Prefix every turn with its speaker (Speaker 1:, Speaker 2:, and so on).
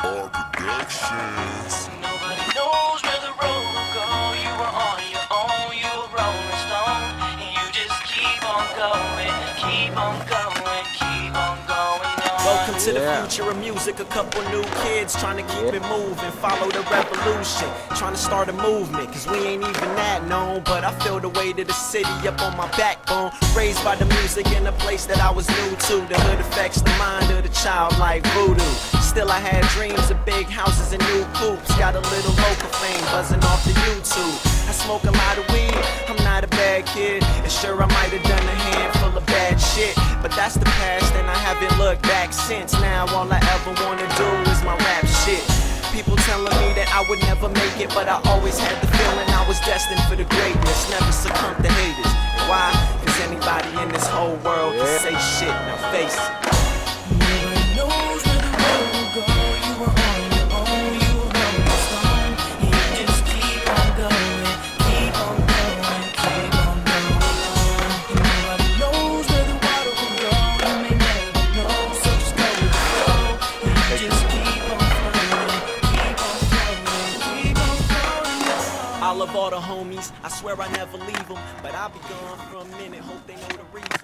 Speaker 1: Lamar Productions.
Speaker 2: Nobody knows where the road will go. You were on your own, you a rolling stone, and you just keep on going, keep on going, keep on going on.
Speaker 3: Welcome to the future of music. A couple new kids trying to keep it moving, follow the revolution, trying to start a movement, cause we ain't even that known. But I feel the weight of the city up on my backbone. Raised by the music in a place that I was new to. The hood affects the mind of the child like voodoo. Still I had dreams of big houses and new coops. Got a little local fame buzzing off the YouTube. I smoke a lot of weed, I'm not a bad kid, and sure I might have done a handful of bad shit, but that's the past and I haven't looked back since. Now all I ever wanna do is my rap shit. People telling me that I would never make it, but I always had the feeling I was destined for the greatness. Never succumb to haters. Why? Cause anybody in this whole world can say shit, now face it.
Speaker 2: Nobody knows where the road will go. You were on your own, you were rolling stone, and you just keep on going, keep on going, keep on going on. And nobody knows where the water will go. You may never know, so just go with the flow. And you just keep on flowing, keep on flowing, keep on flowing on.
Speaker 3: I love all the homies, I swear I never leave them, but I'll be gone for a minute, hope they know the reason.